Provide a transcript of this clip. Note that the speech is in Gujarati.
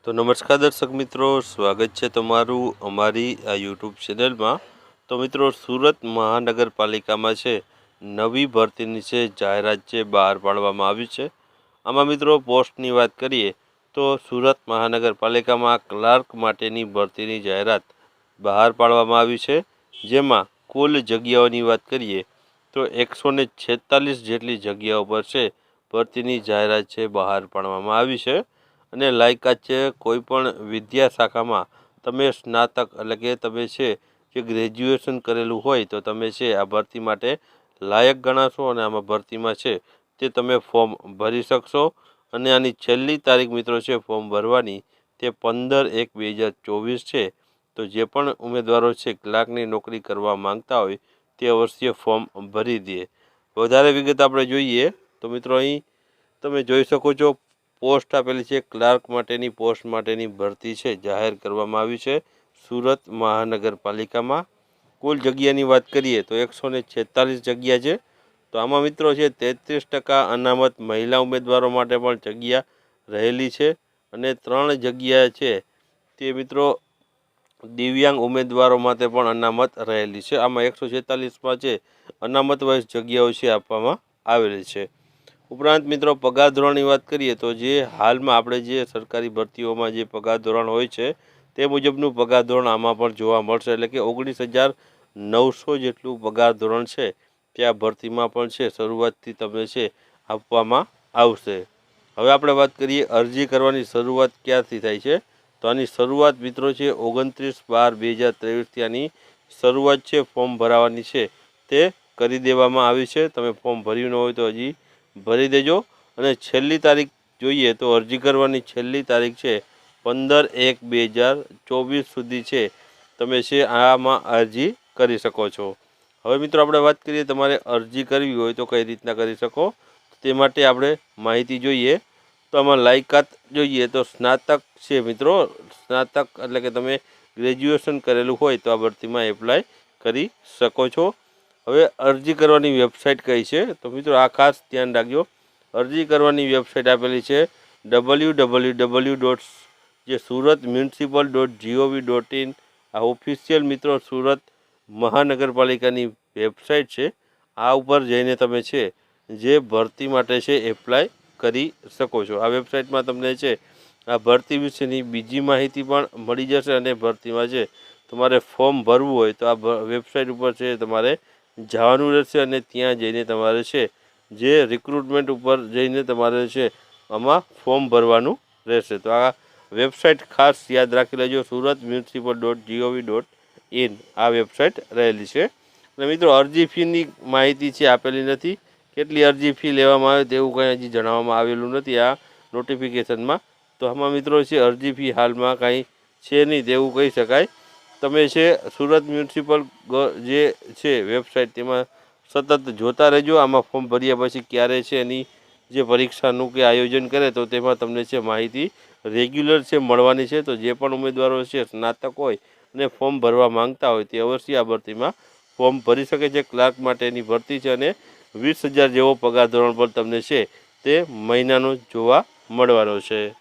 તો નમસ્કાર દર્શક મિત્રો, સ્વાગત છે તમારું અમારી આ યુટ્યુબ ચેનલમાં। તો મિત્રો, સુરત મહાનગરપાલિકામાં છે નવી ભરતીની છે જાહેરાત છે બહાર પાડવામાં આવી છે। આમાં મિત્રો પોસ્ટની વાત કરીએ તો સુરત મહાનગરપાલિકામાં ક્લાર્ક માટેની ભરતીની જાહેરાત બહાર પાડવામાં આવી છે, જેમાં કુલ જગ્યાઓની વાત કરીએ તો 146 જેટલી જગ્યાઓ પર છે ભરતીની જાહેરાત છે બહાર પાડવામાં આવી છે। અને લાયકાત છે કોઈપણ વિદ્યા શાખામાં તમે સ્નાતક એટલે કે તમે છે જે ગ્રેજ્યુએશન કરેલું હોય તો તમે છે આ ભરતી માટે લાયક ગણાશો અને આમાં ભરતીમાં છે તે તમે ફોર્મ ભરી શકશો। અને આની છેલ્લી તારીખ મિત્રો છે ફોર્મ ભરવાની તે 15/1/2024 છે। તો જે પણ ઉમેદવારો છે ક્લાર્કની નોકરી કરવા માંગતા હોય તે અવશ્ય ફોર્મ ભરી દે। વધારે વિગત આપણે જોઈએ તો મિત્રો અહીં તમે જોઈ શકો છો પોસ્ટ આપેલી છે, ક્લાર્ક માટેની પોસ્ટ માટેની ભરતી છે જાહેર કરવામાં આવી છે સુરત મહાનગરપાલિકામાં। કુલ જગ્યાની વાત કરીએ તો 146 જગ્યા છે। તો આમાં મિત્રો છે 33% અનામત મહિલા ઉમેદવારો માટે પણ જગ્યા રહેલી છે અને 3 જગ્યા છે તે મિત્રો દિવ્યાંગ ઉમેદવારો માટે પણ અનામત રહેલી છે। આમાં 146માં છે અનામત વાઇઝ જગ્યાઓ છે આપવામાં આવેલી છે। ઉપરાંત મિત્રો પગાર ધોરણની વાત કરીએ તો જે હાલમાં આપણે જે સરકારી ભરતીઓમાં જે પગાર ધોરણ હોય છે તે મુજબનું પગાર ધોરણ આમાં પણ જોવા મળશે, એટલે કે 19,900 જેટલું પગાર ધોરણ છે ત્યાં ભરતીમાં પણ છે શરૂઆતથી તમને છે આપવામાં આવશે। હવે આપણે વાત કરીએ અરજી કરવાની શરૂઆત ક્યારથી થાય છે તો આની શરૂઆત મિત્રો છે 29/12/2023થી આની શરૂઆત છે ફોર્મ ભરાવાની છે તે કરી દેવામાં આવી છે। તમે ફોર્મ ભર્યું ન હોય તો હજી ભરી દેજો। અને છેલ્લી તારીખ જોઈએ તો અરજી કરવાની છેલ્લી તારીખ છે 15/1/2024 સુધી છે તમે છે આમાં અરજી કરી શકો છો। હવે મિત્રો આપણે વાત કરીએ તમારે અરજી કરવી હોય તો કઈ રીતના કરી શકો તે માટે આપણે માહિતી જોઈએ તો આમાં લાયકાત જોઈએ તો સ્નાતક છે મિત્રો, સ્નાતક એટલે કે તમે ગ્રેજ્યુએશન કરેલું હોય તો આ ભરતીમાં એપ્લાય કરી શકો છો। હવે અરજી કરવાની વેબસાઇટ કઈ છે તો મિત્રો આ ખાસ ધ્યાન રાખજો। અરજી કરવાની વેબસાઇટ આપેલી છે www.suratmunicipal.gov.in। આ ઓફિશિયલ મિત્રો સુરત મહાનગરપાલિકાની વેબસાઇટ છે। આ ઉપર જઈને તમે છે જે ભરતી માટે છે એપ્લાય કરી શકો છો। આ વેબસાઇટમાં તમને છે આ ભરતી વિશેની બીજી માહિતી પણ મળી જશે અને ભરતીમાં છે તમારે ફોર્મ ભરવું હોય તો આ વેબસાઇટ ઉપર છે તમારે જવાનું રહેશે અને ત્યાં જઈને તમારે છે જે રિક્રુટમેન્ટ ઉપર જઈને તમારે છે આમાં ફોર્મ ભરવાનું રહેશે। તો આ વેબસાઇટ ખાસ યાદ રાખી લેજો, suratmunicipal.gov.in આ વેબસાઇટ રહેલી છે। અને મિત્રો અરજી ફીની માહિતી છે આપેલી નથી, કેટલી અરજી ફી લેવામાં આવે તેવું કંઈ હજી જણાવવામાં આવેલું નથી આ નોટિફિકેશનમાં। તો આમાં મિત્રો છે અરજી ફી હાલમાં કાંઈ છે નહીં તેવું કહી શકાય। તમે છે સુરત મ્યુનિસિપલ જે છે વેબસાઇટ તેમાં સતત જોતા રહેજો। આમાં ફોર્મ ભર્યા પછી ક્યારે છે એની જે પરીક્ષાનું કે આયોજન કરે તો તેમાં તમને છે માહિતી રેગ્યુલર છે મળવાની છે। તો જે પણ ઉમેદવારો છે સ્નાતક હોય અને ફોર્મ ભરવા માંગતા હોય તે અવશ્ય આ ભરતીમાં ફોર્મ ભરી શકે છે। ક્લાર્ક માટેની ભરતી છે અને 20,000 જેવો પગાર ધોરણ પર તમને છે તે મહિનાનો જોવા મળવાનો છે।